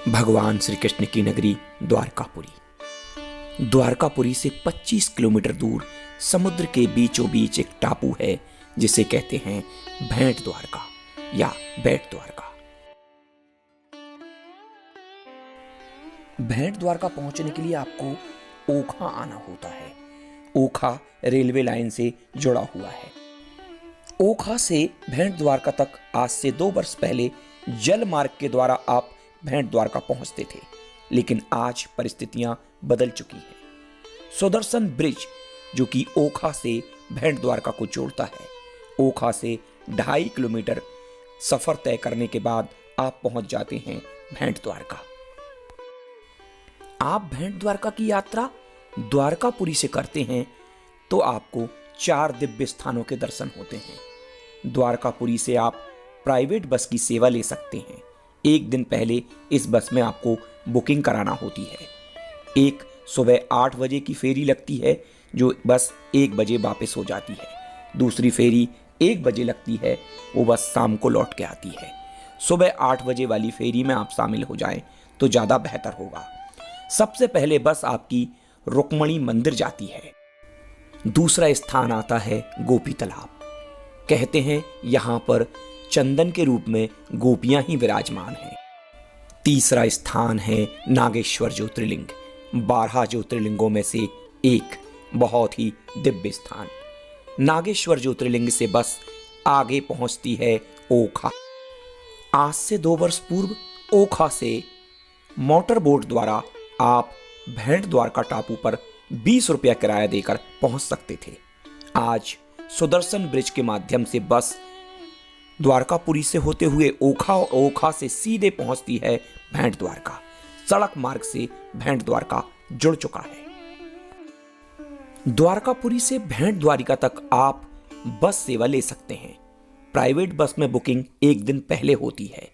भगवान श्री कृष्ण की नगरी द्वारकापुरी। द्वारकापुरी से 25 किलोमीटर दूर समुद्र के बीचों बीच एक टापू है जिसे कहते हैं भेंट द्वारका या बेट द्वारका। भेंट द्वारका पहुंचने के लिए आपको ओखा आना होता है। ओखा रेलवे लाइन से जुड़ा हुआ है। ओखा से भेंट द्वारका तक आज से 2 वर्ष पहले जल मार्ग के द्वारा आप भेंट द्वारका पहुंचते थे, लेकिन आज परिस्थितियां बदल चुकी हैं। सुदर्शन ब्रिज जो कि ओखा से भेंट द्वारका को जोड़ता है, ओखा से 2.5 किलोमीटर सफर तय करने के बाद आप पहुंच जाते हैं भेंट द्वारका। आप भेंट द्वारका की यात्रा द्वारकापुरी से करते हैं तो आपको 4 दिव्य स्थानों के दर्शन होते हैं। द्वारकापुरी से आप प्राइवेट बस की सेवा ले सकते हैं। एक दिन पहले इस बस में आपको बुकिंग कराना होती है। एक सुबह 8 बजे की फेरी लगती है जो बस 1 बजे वापस हो जाती है। दूसरी फेरी 1 बजे लगती है, वो बस शाम को लौट के आती है। सुबह 8 बजे वाली फेरी में आप शामिल हो जाएं तो ज़्यादा बेहतर होगा। सबसे पहले बस आपकी रुक्मणी मंदिर जाती है। दूसरा स्थान आता है गोपी तालाब। कहते हैं यहाँ पर चंदन के रूप में गोपियां ही विराजमान हैं। तीसरा स्थान है नागेश्वर ज्योतिर्लिंग, 12 ज्योतिर्लिंगों में से एक बहुत ही दिव्य स्थान। नागेश्वर ज्योतिर्लिंग से बस आगे पहुंचती है ओखा। आज से 2 वर्ष पूर्व ओखा से मोटर बोट द्वारा आप भेंट द्वारका टापू पर 20 रुपया किराया देकर पहुंच सकते थे। आज सुदर्शन ब्रिज के माध्यम से बस द्वारकापुरी से होते हुए ओखा और ओखा से सीधे पहुंचती है भेंट द्वारका। सड़क मार्ग से भेंट द्वारका जुड़ चुका है। द्वारकापुरी से भेंट द्वारिका तक आप बस सेवा ले सकते हैं। प्राइवेट बस में बुकिंग एक दिन पहले होती है।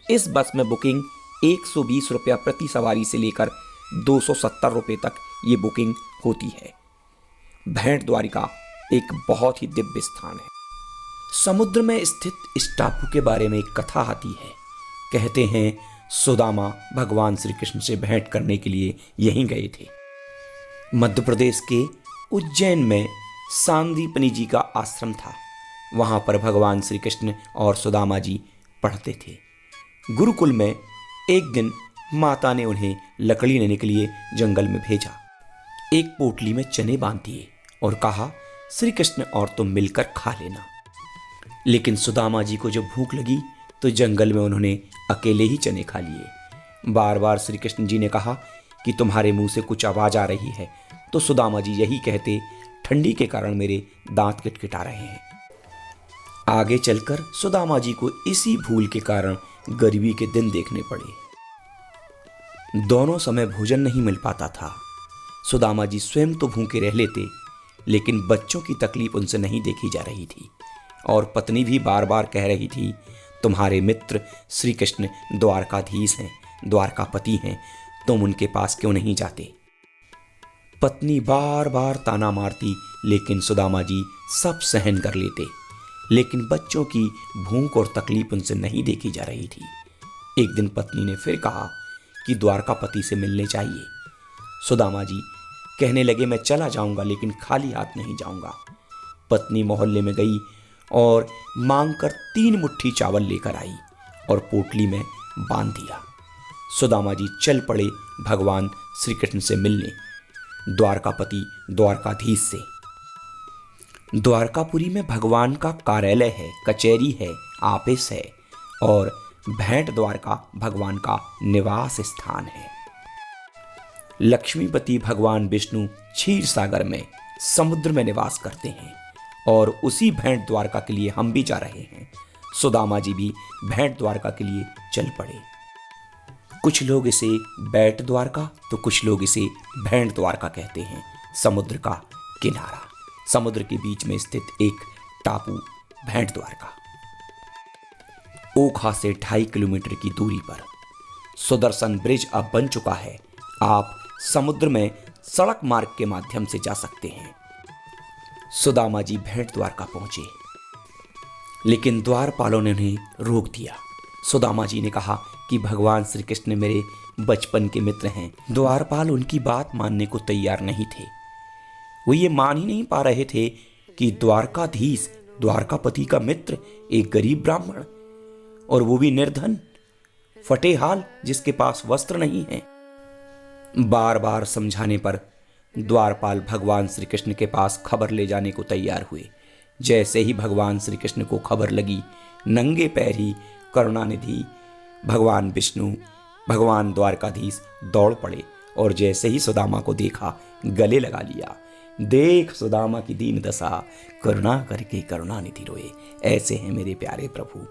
इस बस में बुकिंग 120 रुपया प्रति सवारी से लेकर 270 रुपये तक ये बुकिंग होती है। भेंट द्वारिका एक बहुत ही दिव्य स्थान है। समुद्र में स्थित इस टापू के बारे में एक कथा आती है। कहते हैं सुदामा भगवान श्री कृष्ण से भेंट करने के लिए यहीं गए थे। मध्य प्रदेश के उज्जैन में सांदीपनि जी का आश्रम था। वहां पर भगवान श्री कृष्ण और सुदामा जी पढ़ते थे। गुरुकुल में एक दिन माता ने उन्हें लकड़ी लेने के लिए जंगल में भेजा। एक पोटली में चने बांध दिए और कहा, श्री कृष्ण और तुम मिलकर खा लेना। लेकिन सुदामा जी को जब भूख लगी तो जंगल में उन्होंने अकेले ही चने खा लिए। बार बार श्री कृष्ण जी ने कहा कि तुम्हारे मुंह से कुछ आवाज आ रही है, तो सुदामा जी यही कहते, ठंडी के कारण मेरे दांत किटकिटा रहे हैं। आगे चलकर सुदामा जी को इसी भूल के कारण गरीबी के दिन देखने पड़े। दोनों समय भोजन नहीं मिल पाता था। सुदामा जी स्वयं तो भूखे रह लेते, लेकिन बच्चों की तकलीफ उनसे नहीं देखी जा रही थी। और पत्नी भी बार बार कह रही थी, तुम्हारे मित्र श्री कृष्ण द्वारकाधीश हैं, द्वारकापति हैं, तुम उनके पास क्यों नहीं जाते। पत्नी बार बार ताना मारती, लेकिन सुदामा जी सब सहन कर लेते। लेकिन बच्चों की भूख और तकलीफ उनसे नहीं देखी जा रही थी। एक दिन पत्नी ने फिर कहा कि द्वारकापति से मिलने चाहिए। सुदामा जी कहने लगे, मैं चला जाऊंगा लेकिन खाली हाथ नहीं जाऊंगा। पत्नी मोहल्ले में गई और मांगकर 3 मुट्ठी चावल लेकर आई और पोटली में बांध दिया। सुदामा जी चल पड़े भगवान श्री कृष्ण से मिलने, द्वारकापति द्वारकाधीश से। द्वारकापुरी में भगवान का कार्यालय है, कचहरी है, ऑफिस है और भेंट द्वारका भगवान का निवास स्थान है। लक्ष्मीपति भगवान विष्णु क्षीर सागर में समुद्र में निवास करते हैं और उसी भेंट द्वारका के लिए हम भी जा रहे हैं। सुदामा जी भी भेंट द्वारका के लिए चल पड़े। कुछ लोग इसे बेट द्वारका तो कुछ लोग इसे भेंट द्वारका कहते हैं। समुद्र का किनारा, समुद्र के बीच में स्थित एक टापू भेंट द्वारका। ओखा से 2.5 किलोमीटर की दूरी पर सुदर्शन ब्रिज अब बन चुका है। आप समुद्र में सड़क मार्ग के माध्यम से जा सकते हैं। सुदामा जी भेंट द्वारका पहुंचे, लेकिन द्वारपालों ने उन्हें रोक दिया। सुदामा जी ने कहा कि भगवान श्री कृष्ण मेरे बचपन के मित्र हैं। द्वारपाल उनकी बात मानने को तैयार नहीं थे। वो ये मान ही नहीं पा रहे थे कि द्वारकाधीश, द्वारकापति का मित्र, एक गरीब ब्राह्मण, और वो भी निर्धन, फटे हाल, जिसके पास वस्त्र नहीं है। बार बार समझाने पर द्वारपाल भगवान श्री कृष्ण के पास खबर ले जाने को तैयार हुए। जैसे ही भगवान श्री कृष्ण को खबर लगी, नंगे पैर ही करुणानिधि भगवान विष्णु, भगवान द्वारकाधीश दौड़ पड़े और जैसे ही सुदामा को देखा, गले लगा लिया। देख सुदामा की दीन दशा, करुणा करके करुणानिधि रोए। ऐसे हैं मेरे प्यारे प्रभु,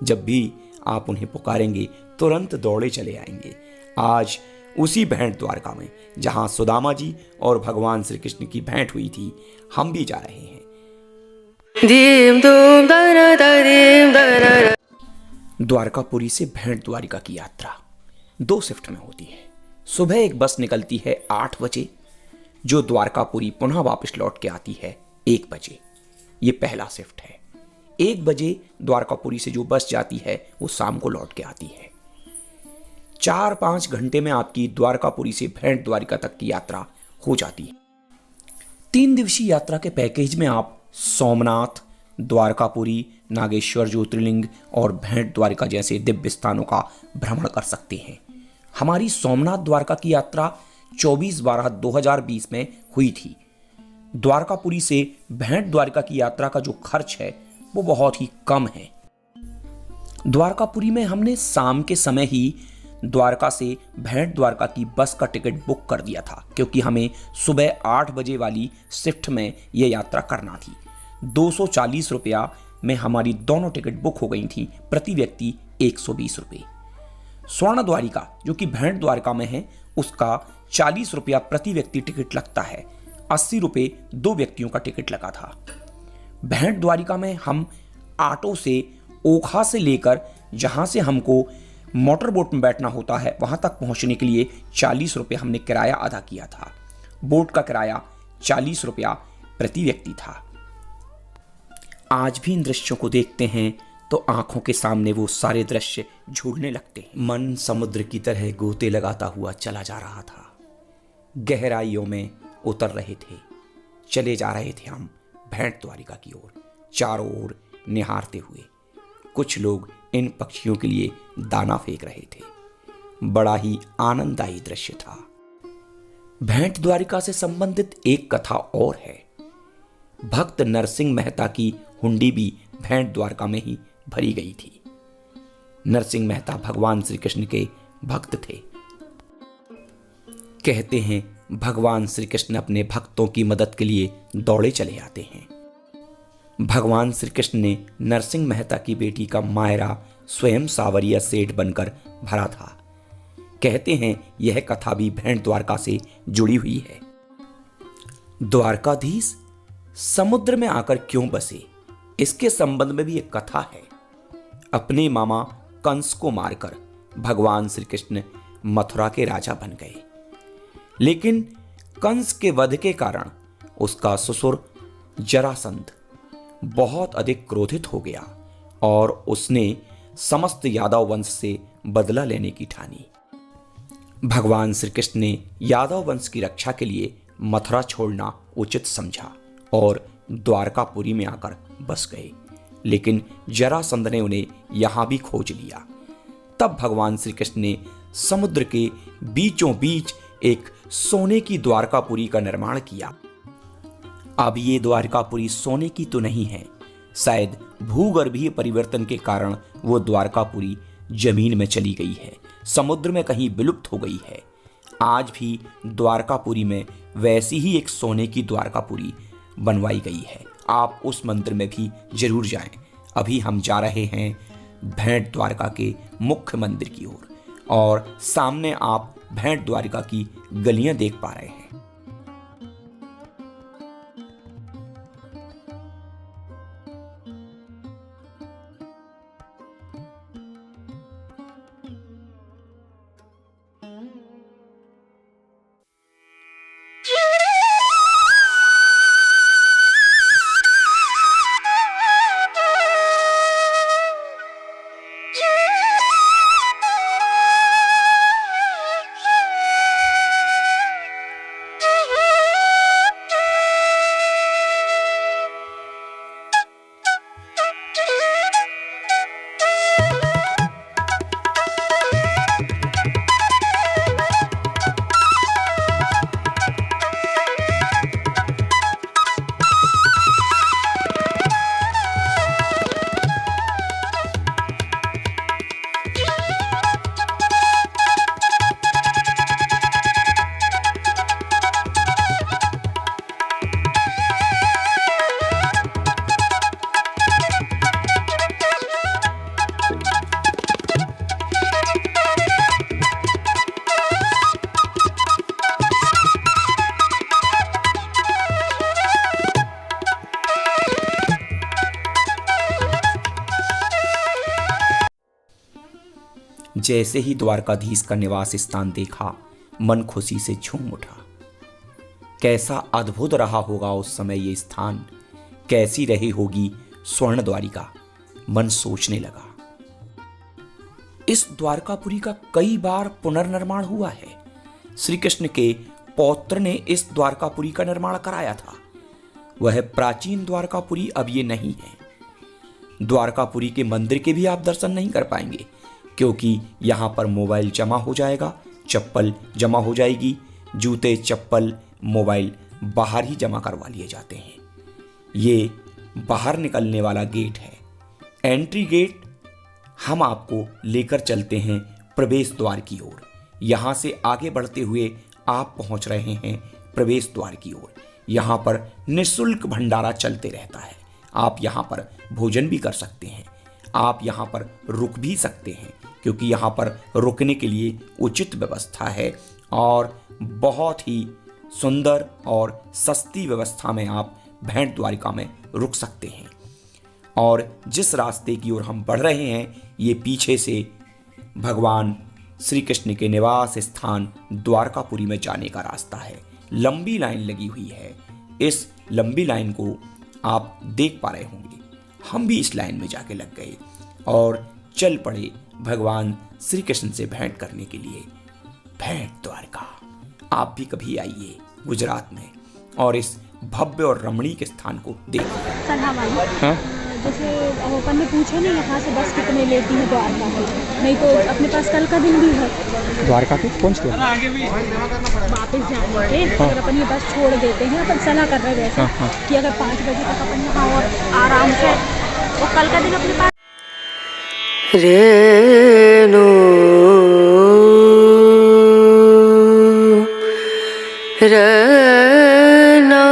जब भी आप उन्हें पुकारेंगे तुरंत दौड़े चले आएंगे। आज उसी भेंट द्वारका में जहां सुदामा जी और भगवान श्री कृष्ण की भेंट हुई थी, हम भी जा रहे हैं। द्वारकापुरी से भेंट द्वारिका की यात्रा 2 शिफ्ट में होती है। सुबह एक बस निकलती है 8 बजे, जो द्वारकापुरी पुनः वापस लौट के आती है 1 बजे। ये पहला शिफ्ट है। 1 बजे द्वारकापुरी से जो बस जाती है वो शाम को लौट के आती है। 4-5 घंटे में आपकी द्वारकापुरी से भेंट द्वारिका तक की यात्रा हो जाती है। 3 दिवसीय यात्रा के पैकेज में आप सोमनाथ, द्वारकापुरी, नागेश्वर ज्योतिर्लिंग और भेंट द्वारिका जैसे दिव्य स्थानों का भ्रमण कर सकते हैं। हमारी सोमनाथ द्वारका की यात्रा 24/12/2020 में हुई थी। द्वारकापुरी से भेंट द्वारिका की यात्रा का जो खर्च है वो बहुत ही कम है। द्वारकापुरी में हमने शाम के समय ही द्वारका से भेंट द्वारका की बस का टिकट बुक कर दिया था, क्योंकि हमें सुबह 8 बजे वाली शिफ्ट में यह यात्रा करना थी। 240 रुपया में हमारी दोनों टिकट बुक हो गई थी, प्रति व्यक्ति 120 रुपये। स्वर्ण द्वारिका जो कि भेंट द्वारका में है, उसका 40 रुपया प्रति व्यक्ति टिकट लगता है। 80 रुपये 2 व्यक्तियों का टिकट लगा था। भेंट द्वारिका में हम ऑटो से ओखा से लेकर जहां से हमको मोटर बोट में बैठना होता है वहां तक पहुंचने के लिए 40 रुपये हमने किराया अदा किया था। बोट का किराया 40 रुपया प्रति व्यक्ति था। आज भी इन दृश्यों को देखते हैं तो आंखों के सामने वो सारे दृश्य झूलने लगते हैं। मन समुद्र की तरह गोते लगाता हुआ चला जा रहा था। गहराइयों में उतर रहे थे, चले जा रहे थे हम भेंट द्वारिका की ओर, चारों ओर निहारते हुए। कुछ लोग इन पक्षियों के लिए दाना फेंक रहे थे। बड़ा ही आनंददायी दृश्य था। भेंट द्वारिका से संबंधित एक कथा और है। भक्त नरसिंह मेहता की हुंडी भी भेंट द्वारका में ही भरी गई थी। नरसिंह मेहता भगवान श्री कृष्ण के भक्त थे। कहते हैं भगवान श्री कृष्ण अपने भक्तों की मदद के लिए दौड़े चले आते हैं। भगवान श्री कृष्ण ने नरसिंह मेहता की बेटी का मायरा स्वयं सावरिया सेठ बनकर भरा था। कहते हैं यह कथा भी भेंट द्वारका से जुड़ी हुई है। द्वारकाधीश समुद्र में आकर क्यों बसे, इसके संबंध में भी एक कथा है। अपने मामा कंस को मारकर भगवान श्री कृष्ण मथुरा के राजा बन गए, लेकिन कंस के वध के कारण उसका ससुर जरासंध बहुत अधिक क्रोधित हो गया और उसने समस्त यादव वंश से बदला लेने की ठानी। भगवान श्री कृष्ण ने यादव वंश की रक्षा के लिए मथुरा छोड़ना उचित समझा और द्वारकापुरी में आकर बस गए, लेकिन जरासंध ने उन्हें यहां भी खोज लिया। तब भगवान श्री कृष्ण ने समुद्र के बीचों बीच एक सोने की द्वारकापुरी का निर्माण किया। अब ये द्वारकापुरी सोने की तो नहीं है, शायद भूगर्भीय परिवर्तन के कारण वो द्वारकापुरी जमीन में चली गई है, समुद्र में कहीं विलुप्त हो गई है। आज भी द्वारकापुरी में वैसी ही एक सोने की द्वारकापुरी बनवाई गई है। आप उस मंदिर में भी जरूर जाएं। अभी हम जा रहे हैं भेंट द्वारका के मुख्य मंदिर की ओर और सामने आप भेंट द्वारका की गलियां देख पा रहे हैं। जैसे ही द्वारकाधीश का निवास स्थान देखा, मन खुशी से झूम उठा। कैसा अद्भुत रहा होगा उस समय ये स्थान, कैसी रही होगी स्वर्ण द्वारिका, मन सोचने लगा। इस द्वारकापुरी का कई बार पुनर्निर्माण हुआ है। श्री कृष्ण के पौत्र ने इस द्वारकापुरी का निर्माण कराया था। वह प्राचीन द्वारकापुरी अब ये नहीं है। द्वारकापुरी के मंदिर के भी आप दर्शन नहीं कर पाएंगे, क्योंकि यहाँ पर मोबाइल जमा हो जाएगा, चप्पल जमा हो जाएगी, जूते चप्पल मोबाइल बाहर ही जमा करवा लिए जाते हैं। ये बाहर निकलने वाला गेट है, एंट्री गेट। हम आपको लेकर चलते हैं प्रवेश द्वार की ओर। यहाँ से आगे बढ़ते हुए आप पहुँच रहे हैं प्रवेश द्वार की ओर। यहाँ पर निःशुल्क भंडारा चलते रहता है। आप यहाँ पर भोजन भी कर सकते हैं, आप यहाँ पर रुक भी सकते हैं, क्योंकि यहाँ पर रुकने के लिए उचित व्यवस्था है और बहुत ही सुंदर और सस्ती व्यवस्था में आप भेंट द्वारिका में रुक सकते हैं। और जिस रास्ते की ओर हम बढ़ रहे हैं, ये पीछे से भगवान श्री कृष्ण के निवास स्थान द्वारकापुरी में जाने का रास्ता है। लंबी लाइन लगी हुई है। इस लंबी लाइन को आप देख पा रहे होंगे। हम भी इस लाइन में जाके लग गए और चल पड़े भगवान श्री कृष्ण से भेंट करने के लिए। भेंट द्वारका, आप भी कभी आइए गुजरात में और इस भव्य और रमणीक स्थान को देखिए। जैसे अपन ने पूछा नहीं यहाँ से बस कितने लेती है द्वारका की, नहीं तो अपने पास कल का दिन भी है द्वारका के कौन से वापस जाने के। अगर अपन ये बस छोड़ देते हैं, अपन सलाह कर रहे हैं वैसे कि अगर 5 बजे तक अपन यहाँ और आराम से, तो कल का दिन अपने पास रेणु रना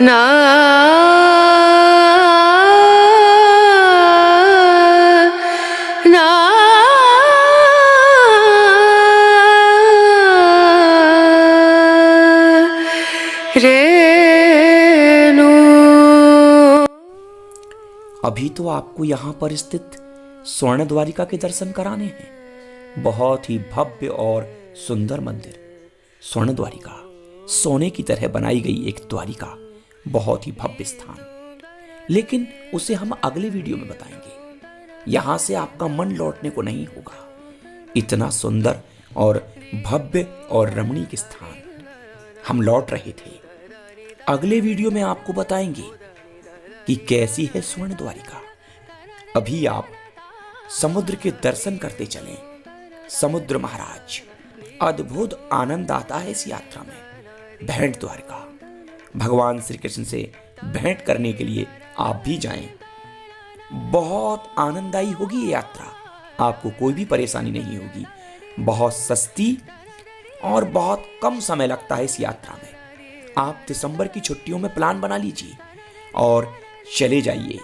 ना ना रेणु। अभी तो आपको यहाँ पर स्थित स्वर्ण द्वारिका के दर्शन कराने हैं। बहुत ही भव्य और सुंदर मंदिर स्वर्ण द्वारिका, सोने की तरह बनाई गई एक द्वारिका, बहुत ही भव्य स्थान। लेकिन उसे हम अगले वीडियो में बताएंगे। यहां से आपका मन लौटने को नहीं होगा। इतना सुंदर और भव्य और रमणीक स्थान हम लौट रहे थे। अगले वीडियो में आपको बताएंगे कि कैसी है स्वर्ण द्वारिका। अभी आप समुद्र के दर्शन करते चलें। समुद्र महाराज, अद्भुत आनंद आता है इस यात्रा में। भेंट द्वारका, भगवान श्री कृष्ण से भेंट करने के लिए आप भी जाएं। बहुत आनंददायी होगी ये यात्रा, आपको कोई भी परेशानी नहीं होगी। बहुत सस्ती और बहुत कम समय लगता है इस यात्रा में। आप दिसंबर की छुट्टियों में प्लान बना लीजिए और चले जाइए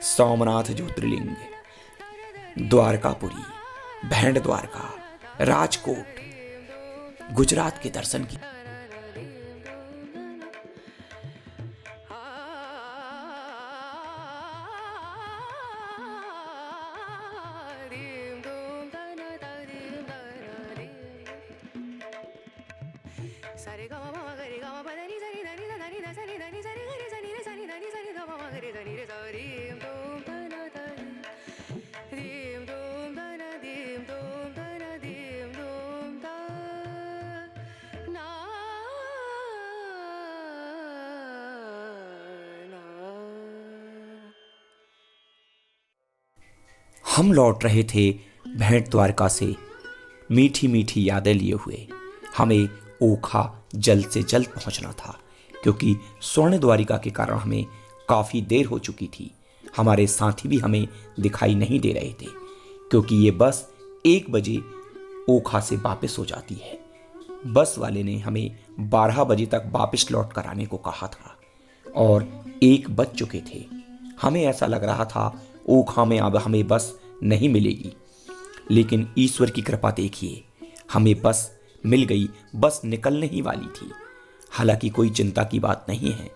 सोमनाथ ज्योतिर्लिंग, द्वारकापुरी, भेंट द्वारका, राजकोट, गुजरात के दर्शन की। सारे गा मा गा रे गा मा दा नी सा नी दा नी दा नी दा सा नी दा नी सा रे गा रे सा नी रे सा नी दा नी सा नी दा मा गा रे सा नी रे सा रीम दोम दा ना दा रीम दोम दा ना दीम दोम दा ना दीम दोम दा ना ना। हम लौट रहे थे भेंट द्वारका से मीठी मीठी यादें लिए हुए। हमें ओखा जल्द से जल्द पहुंचना था, क्योंकि स्वर्ण द्वारिका के कारण हमें काफ़ी देर हो चुकी थी। हमारे साथी भी हमें दिखाई नहीं दे रहे थे, क्योंकि ये बस 1 बजे ओखा से वापस हो जाती है। बस वाले ने हमें 12 बजे तक वापस लौट कर आने को कहा था और 1 बज चुके थे। हमें ऐसा लग रहा था ओखा में अब हमें बस नहीं मिलेगी, लेकिन ईश्वर की कृपा देखिए, हमें बस मिल गई। बस निकलने ही वाली थी। हालांकि कोई चिंता की बात नहीं है,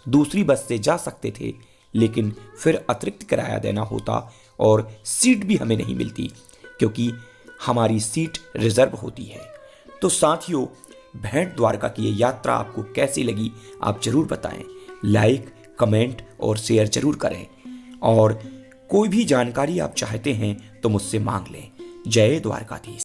दूसरी बस से जा सकते थे, लेकिन फिर अतिरिक्त किराया देना होता और सीट भी हमें नहीं मिलती क्योंकि हमारी सीट रिजर्व होती है। तो साथियों, भेंट द्वारका की ये यात्रा आपको कैसी लगी आप जरूर बताएं। लाइक, कमेंट और शेयर जरूर करें और कोई भी जानकारी आप चाहते हैं तो मुझसे मांग लें। जय द्वारकाधीश।